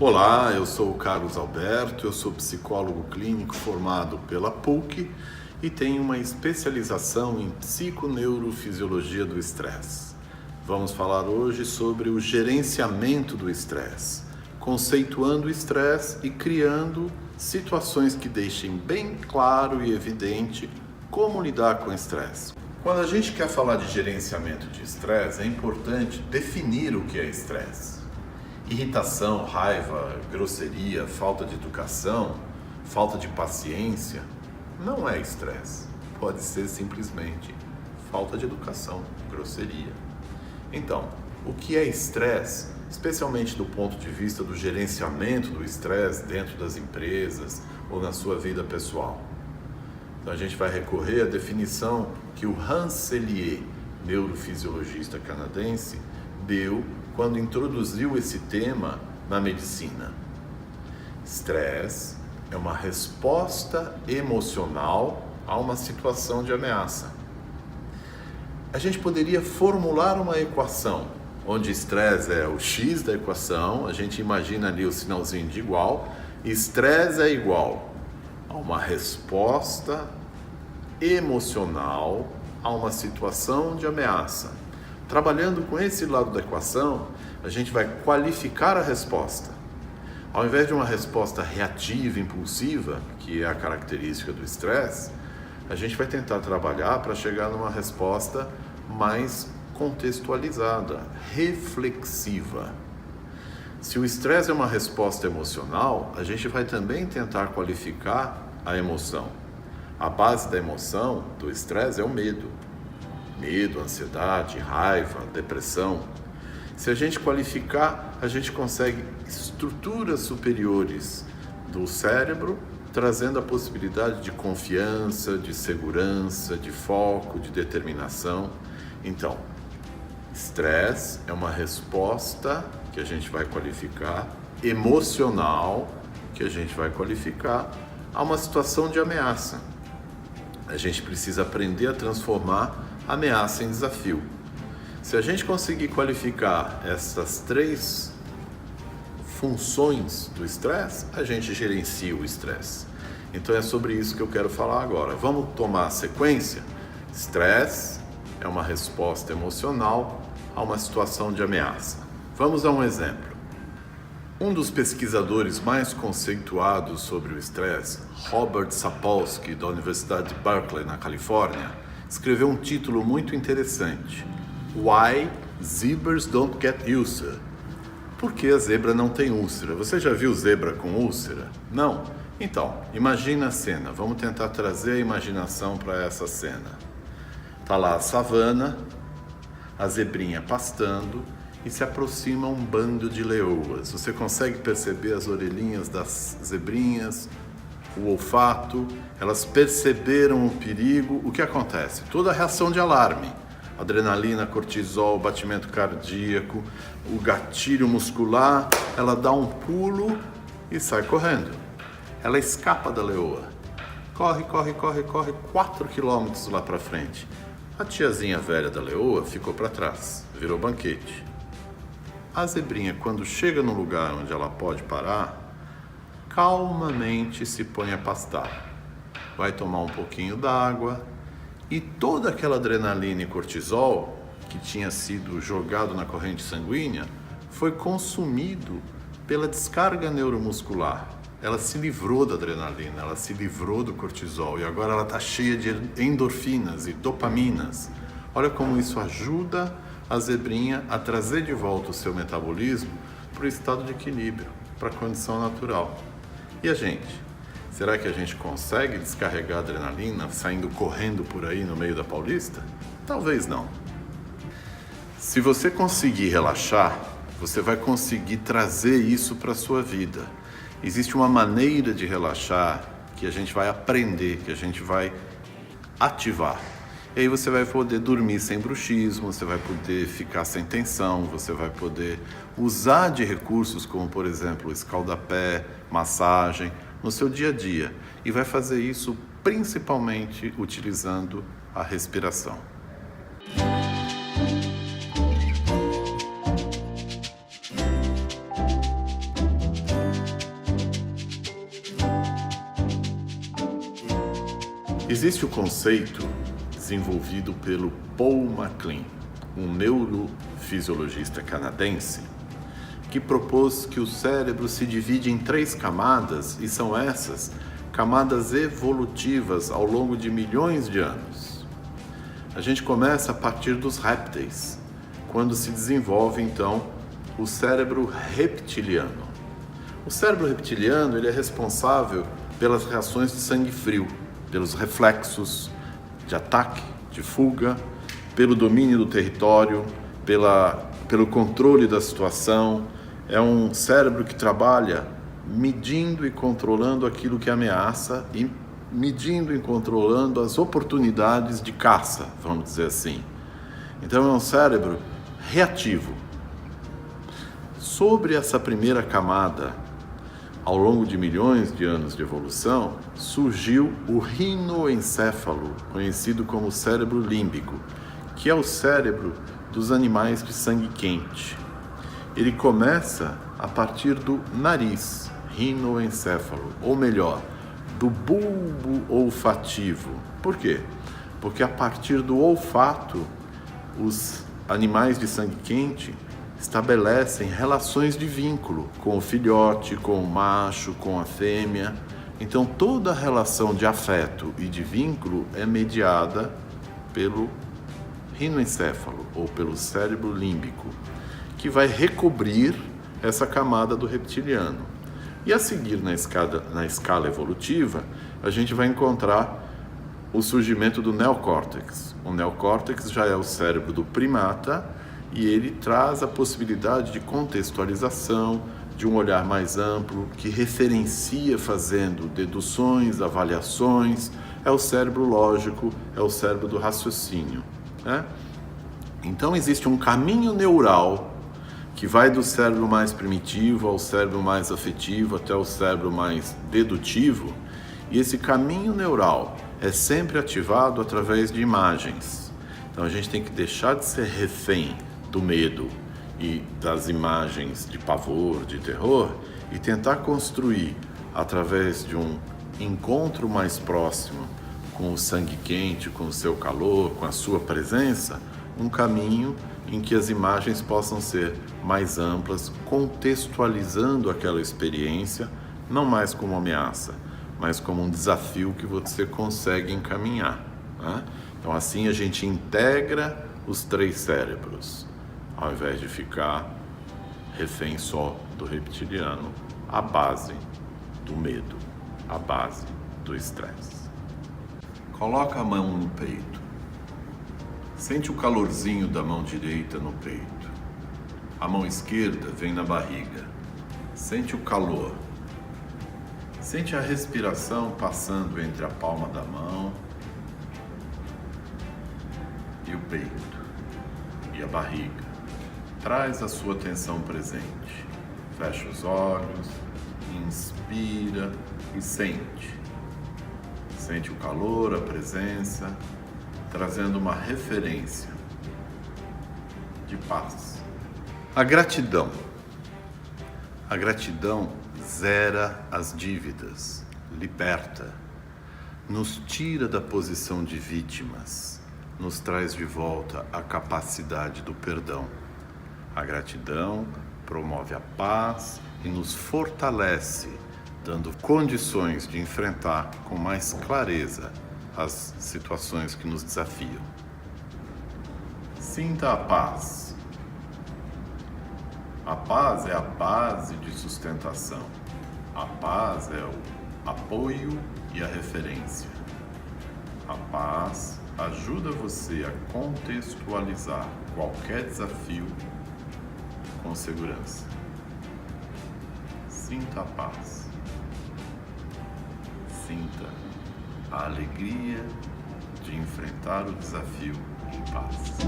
Olá, eu sou o Carlos Alberto, eu sou psicólogo clínico formado pela PUC e tenho uma especialização em psiconeurofisiologia do estresse. Vamos falar hoje sobre o gerenciamento do estresse, conceituando o estresse e criando situações que deixem bem claro e evidente como lidar com o estresse. Quando a gente quer falar de gerenciamento de estresse, é importante definir o que é estresse. Irritação, raiva, grosseria, falta de educação, falta de paciência, não é estresse. Pode ser simplesmente falta de educação, grosseria. Então, o que é estresse, especialmente do ponto de vista do gerenciamento do estresse dentro das empresas ou na sua vida pessoal? Então a gente vai recorrer à definição que o Hans Selye, neurofisiologista canadense, deu quando introduziu esse tema na medicina. Estresse é uma resposta emocional a uma situação de ameaça. A gente poderia formular uma equação, onde estresse é o x da equação, a gente imagina ali o sinalzinho de igual, estresse é igual a uma resposta emocional a uma situação de ameaça. Trabalhando com esse lado da equação, a gente vai qualificar a resposta. Ao invés de uma resposta reativa, impulsiva, que é a característica do estresse, a gente vai tentar trabalhar para chegar numa resposta mais contextualizada, reflexiva. Se o estresse é uma resposta emocional, a gente vai também tentar qualificar a emoção. A base da emoção, do estresse, é o medo. Medo, ansiedade, raiva, depressão. Se a gente qualificar, a gente consegue estruturas superiores do cérebro, trazendo a possibilidade de confiança, de segurança, de foco, de determinação. Então, estresse é uma resposta que a gente vai qualificar, emocional, que a gente vai qualificar, a uma situação de ameaça. A gente precisa aprender a transformar ameaça em desafio. Se a gente conseguir qualificar essas três funções do estresse, a gente gerencia o estresse. Então é sobre isso que eu quero falar agora. Vamos tomar a sequência? Estresse é uma resposta emocional a uma situação de ameaça. Vamos a um exemplo. Um dos pesquisadores mais conceituados sobre o estresse, Robert Sapolsky, da Universidade de Berkeley, na Califórnia, escreveu um título muito interessante: Why Zebras Don't Get Ulcer? Por que a zebra não tem úlcera? Você já viu zebra com úlcera? Não? Então, imagina a cena. Vamos tentar trazer a imaginação para essa cena. Tá lá a savana, a zebrinha pastando e se aproxima um bando de leoas. Você consegue perceber as orelhinhas das zebrinhas, o olfato, elas perceberam o perigo. O que acontece? Toda a reação de alarme, adrenalina, cortisol, batimento cardíaco, o gatilho muscular, ela dá um pulo e sai correndo. Ela escapa da leoa, corre 4 quilômetros lá para frente. A tiazinha velha da leoa ficou para trás, virou banquete. A zebrinha, quando chega no lugar onde ela pode parar, calmamente se põe a pastar. Vai tomar um pouquinho d'água e toda aquela adrenalina e cortisol que tinha sido jogado na corrente sanguínea foi consumido pela descarga neuromuscular. Ela se livrou da adrenalina, ela se livrou do cortisol e agora ela está cheia de endorfinas e dopaminas. Olha como isso ajuda a zebrinha a trazer de volta o seu metabolismo para o estado de equilíbrio, para a condição natural. E a gente? Será que a gente consegue descarregar a adrenalina saindo correndo por aí no meio da Paulista? Talvez não. Se você conseguir relaxar, você vai conseguir trazer isso para a sua vida. Existe uma maneira de relaxar que a gente vai aprender, que a gente vai ativar. E aí você vai poder dormir sem bruxismo, você vai poder ficar sem tensão, você vai poder usar de recursos como, por exemplo, escaldapé, massagem, no seu dia a dia. E vai fazer isso principalmente utilizando a respiração. Existe o conceito desenvolvido pelo Paul MacLean, um neurofisiologista canadense, que propôs que o cérebro se divide em 3 camadas, e são essas camadas evolutivas ao longo de milhões de anos. A gente começa a partir dos répteis, quando se desenvolve então o cérebro reptiliano. O cérebro reptiliano ele é responsável pelas reações de sangue frio, pelos reflexos de ataque, de fuga, pelo domínio do território, pelo controle da situação. É um cérebro que trabalha medindo e controlando aquilo que ameaça e medindo e controlando as oportunidades de caça, vamos dizer assim. Então é um cérebro reativo. Sobre essa primeira camada, ao longo de milhões de anos de evolução, surgiu o rinoencéfalo, conhecido como cérebro límbico, que é o cérebro dos animais de sangue quente. Ele começa a partir do nariz, rinoencéfalo, ou melhor, do bulbo olfativo. Por quê? Porque a partir do olfato, os animais de sangue quente estabelecem relações de vínculo com o filhote, com o macho, com a fêmea. Então toda a relação de afeto e de vínculo é mediada pelo rinoencéfalo ou pelo cérebro límbico, que vai recobrir essa camada do reptiliano. E a seguir na escala evolutiva, a gente vai encontrar o surgimento do neocórtex. O neocórtex já é o cérebro do primata e ele traz a possibilidade de contextualização, de um olhar mais amplo, que referencia fazendo deduções, avaliações. É o cérebro lógico, é o cérebro do raciocínio, né? Então existe um caminho neural que vai do cérebro mais primitivo ao cérebro mais afetivo até o cérebro mais dedutivo, e esse caminho neural é sempre ativado através de imagens. Então a gente tem que deixar de ser refém do medo e das imagens de pavor, de terror, e tentar construir, através de um encontro mais próximo com o sangue quente, com o seu calor, com a sua presença, um caminho em que as imagens possam ser mais amplas, contextualizando aquela experiência, não mais como ameaça, mas como um desafio que você consegue encaminhar, né? Então assim a gente integra os 3 cérebros, ao invés de ficar refém só do reptiliano, à base do medo, à base do estresse. Coloca a mão no peito. Sente o calorzinho da mão direita no peito. A mão esquerda vem na barriga. Sente o calor. Sente a respiração passando entre a palma da mão e o peito e a barriga. Traz a sua atenção presente. Fecha os olhos, inspira e sente. Sente o calor, a presença, trazendo uma referência de paz. A gratidão. A gratidão zera as dívidas, liberta, nos tira da posição de vítimas, nos traz de volta a capacidade do perdão. A gratidão promove a paz e nos fortalece, dando condições de enfrentar com mais clareza as situações que nos desafiam. Sinta a paz. A paz é a base de sustentação. A paz é o apoio e a referência. A paz ajuda você a contextualizar qualquer desafio com segurança. Sinta a paz. Sinta a alegria de enfrentar o desafio em paz.